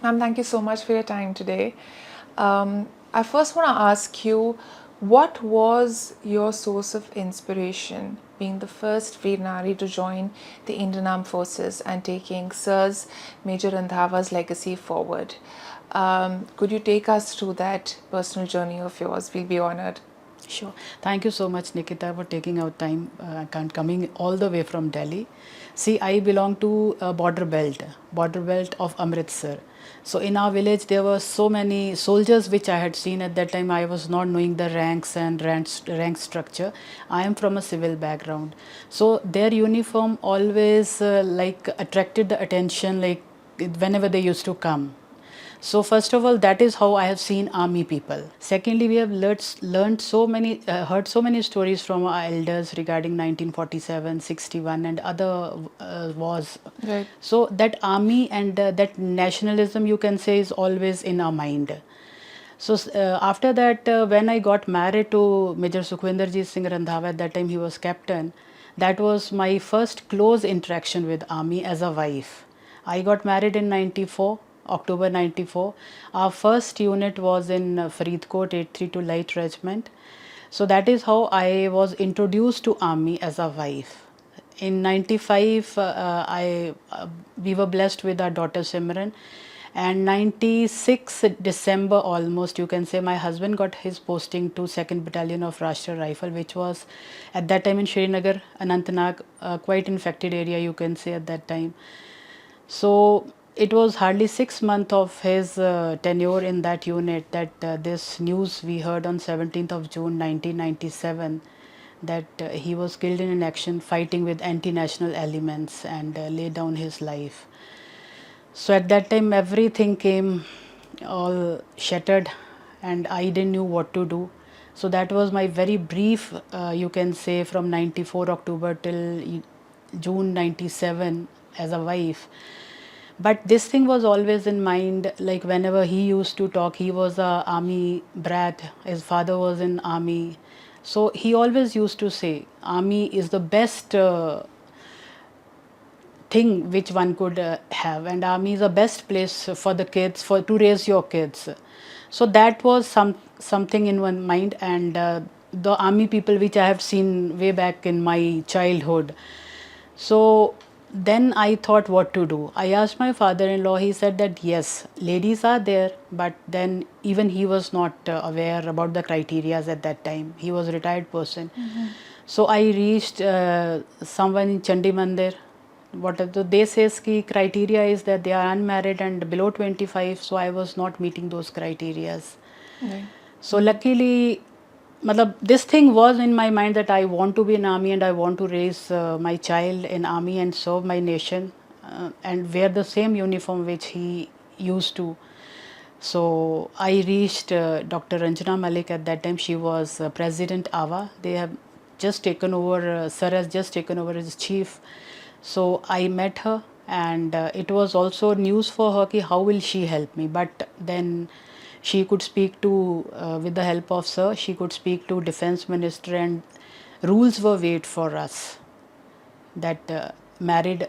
Ma'am, thank you so much for your time today. I first want to ask you, what was your source of inspiration being the first Veer Nari to join the Indian Armed Forces and taking Sir's Major Randhawa's legacy forward? Could you take us through that personal journey of yours? We'll be honored. Sure. Thank you so much, Nikita, for taking out time coming all the way from Delhi. See, I belong to a border belt of Amritsar. So in our village, there were so many soldiers which I had seen at that time. I was not knowing the ranks and rank structure. I am from a civil background. So their uniform always attracted the attention like whenever they used to come. So first of all, that is how I have seen army people. Secondly, we have heard so many stories from our elders regarding 1947, 61, and other wars. Right. So that army and that nationalism, you can say, is always in our mind. So after that, when I got married to Major Sukhwinderjit Singh Randhawa, at that time he was captain. That was my first close interaction with army as a wife. I got married in 94, October 94. Our first unit was in Faridkot 832 Light Regiment. So that is how I was introduced to army as a wife. In 95, we were blessed with our daughter Simran, and 96 December almost, you can say, my husband got his posting to 2nd Battalion of Rashtra Rifle, which was at that time in Srinagar, Anantnag, quite infected area, you can say, at that time. So it was hardly 6 months of his tenure in that unit that this news we heard on 17th of June 1997, that he was killed in an action fighting with anti-national elements and laid down his life. So at that time everything came all shattered and I didn't know what to do. So that was my very brief, you can say, from 94 October till June 97 as a wife. But this thing was always in mind, like whenever he used to talk, he was a army brat, his father was in army. So he always used to say, army is the best thing which one could have, and army is the best place for the kids, for to raise your kids. So that was something in one mind, and the army people which I have seen way back in my childhood. So then I thought what to do. I asked my father-in-law. He said that yes, ladies are there, but then even he was not aware about the criterias at that time. He was a retired person. So I reached someone in Chandi Mandir. They says ki criteria is that they are unmarried and below 25. So I was not meeting those criterias. Right. So luckily, this thing was in my mind that I want to be in army and I want to raise my child in army and serve my nation and wear the same uniform which he used to. So I reached Dr. Ranjana Malik at that time. She was President AWA. They have just taken over, Sir has just taken over as chief. So I met her, and it was also news for her ki how will she help me. But then she could speak to, with the help of Sir, she could speak to Defense Minister, and rules were made for us that married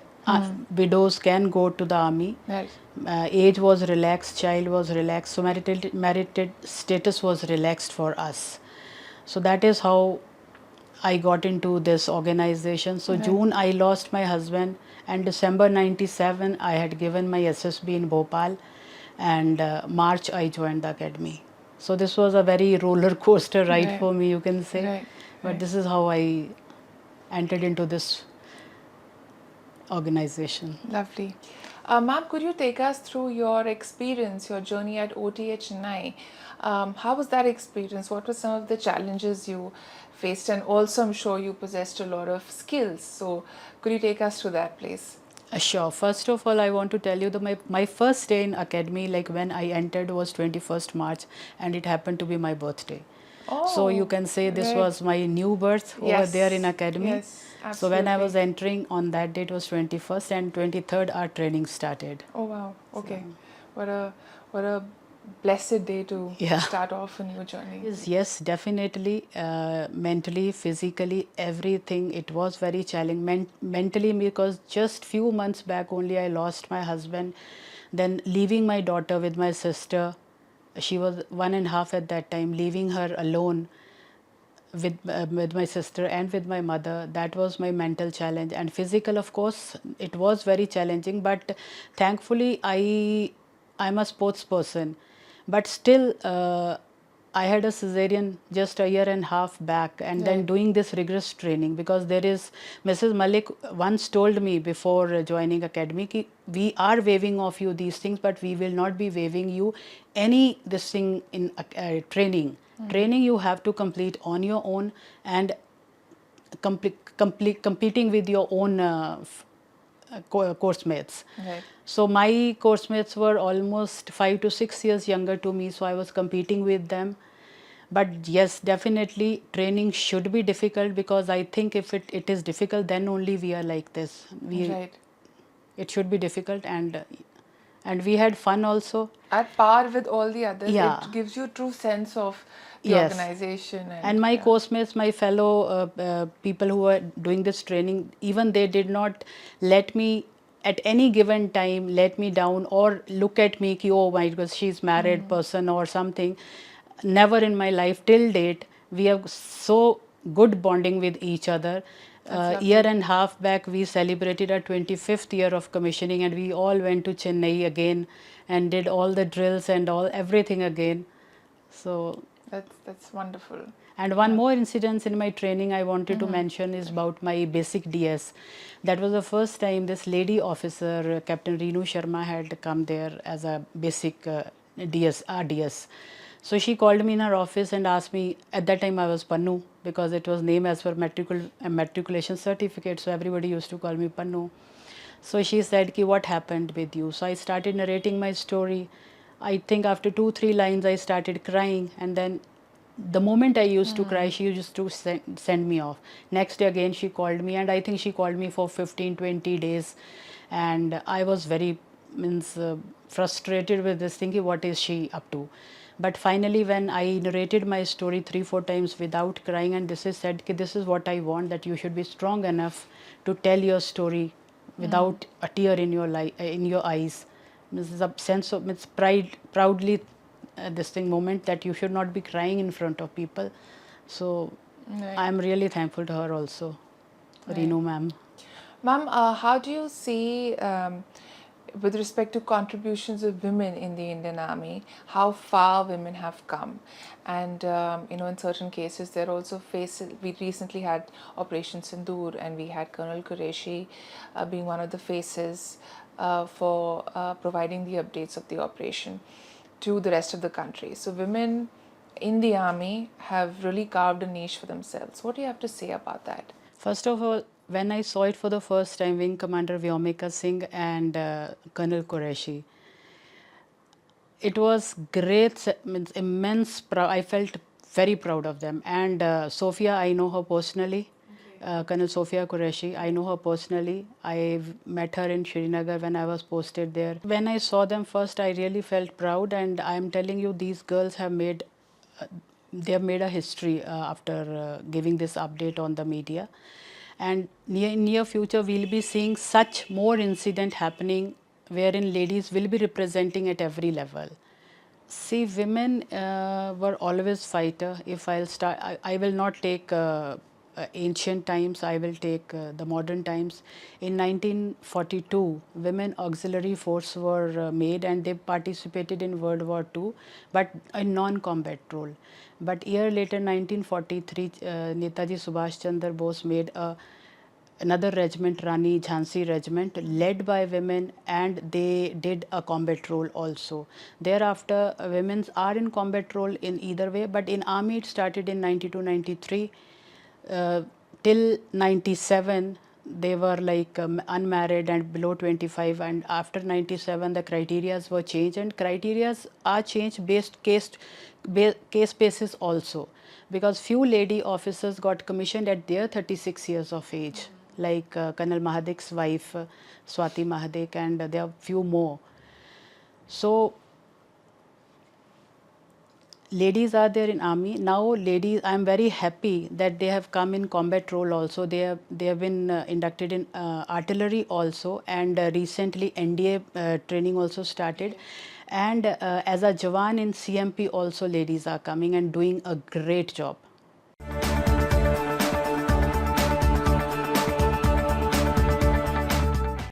widows can go to the army. Right. Age was relaxed, child was relaxed, so marital status was relaxed for us. So that is how I got into this organization. So Right. June I lost my husband, and December 97 I had given my SSB in Bhopal, and March I joined the academy. So this was a very roller coaster ride Right. for me, you can say. Right. But Right. this is how I entered into this organization. Lovely. Ma'am, could you take us through your experience, your journey at OTH Chennai? How was that experience? What were some of the challenges you faced? And also, I'm sure you possessed a lot of skills. So, could you take us through that, please? Sure. First of all, I want to tell you that my first day in academy, like when I entered, was 21st March, and it happened to be my birthday. So you Oh, can say this right. was my new birth over there in Yes. academy. Yes, So when I was absolutely. entering on that date was 21st, and 23rd our training started. Oh, wow. So Okay. What a blessed day to yeah. start off a new journey. Yes, definitely. Mentally, physically, everything. It was very challenging. Mentally, because just few months back only I lost my husband. Then leaving my daughter with my sister, she was 1.5 at that time, leaving her alone with my sister and with my mother. That was my mental challenge. And physical, of course, it was very challenging, but thankfully I'm a sports person. But still, I had a cesarean just a year and a half back, and then Right. doing this rigorous training, because there is, Mrs. Malik once told me before joining academy ki we are waiving off you these things, but we will not be waiving you any this thing in training. Training you have to complete on your own, and competing with your own course mates. Right. So my course mates were almost 5 to 6 years younger to me, so I was competing with them. But yes, definitely training should be difficult, because I think if it is difficult, then only we are like this. Right. It should be difficult, and we had fun also. At par with all the others, Yeah. it gives you a true sense of the Yes. organization And my yeah. course mates, my fellow people who were doing this training, even they did not let me at any given time let me down or look at me ki, oh my god, she's married person or something. Never in my life till date. We have so good bonding with each other. That's Year lovely. and a half back, we celebrated our 25th year of commissioning, and we all went to Chennai again and did all the drills and all everything again. So, That's wonderful. and one Yeah. more incident in my training I wanted to mention is about my basic DS. That was the first time this lady officer, Captain Reenu Sharma, had come there as a basic DS, RDS. So she called me in her office and asked me, at that time I was Pannu, because it was named as per matriculation certificate, so everybody used to call me Pannu. So she said, ki, what happened with you? So I started narrating my story. I think after 2 3 lines I started crying, and then the moment I used to cry, she used to send me off. Next day again she called me, and I think she called me for 15 20 days, and I was very frustrated with this, thinking what is she up to. But finally, when I narrated my story 3 4 times without crying, and this is said, ki, this is what I want, that you should be strong enough to tell your story without a tear in your in your eyes. This is a sense of proudly this thing moment that you should not be crying in front of people. So Right. I am really thankful to her also, Right. Reenu ma'am. Ma'am, how do you see, with respect to contributions of women in the Indian Army, how far women have come? And, in certain cases, there are also faces. We recently had Operation Sindoor, and we had Colonel Qureshi being one of the faces for providing the updates of the operation to the rest of the country. So, women in the army have really carved a niche for themselves. What do you have to say about that? First of all, when I saw it for the first time, Wing Commander Vyomika Singh and Colonel Qureshi, it was great, means immense proud. I felt very proud of them. And Sophia, I know her personally. Colonel Sophia Qureshi, I know her personally. I met her in Srinagar when I was posted there. When I saw them first, I really felt proud, and I am telling you, these girls have made they have made a history after giving this update on the media. And near future, we'll be seeing such more incident happening, wherein ladies will be representing at every level. See, women were always fighter. If I'll start, I will not take ancient times. I will take the modern times. In 1942, women auxiliary force were made, and they participated in World War II, but in non-combat role. But year later, 1943, Netaji Subhash Chandra Bose made another regiment, Rani Jhansi regiment, led by women, and they did a combat role also. Thereafter, women are in combat role in either way, but in army it started in 92 93. Till 97, they were like unmarried and below 25, and after 97 the criterias were changed, and criterias are changed based case basis also, because few lady officers got commissioned at their 36 years of age, like Colonel Mahadik's wife, Swati Mahadik, and there are few more. So ladies are there in army now. Ladies, I'm very happy that they have come in combat role also. They have been inducted in artillery also, and recently NDA training also started. And as a jawan in CMP also, ladies are coming and doing a great job.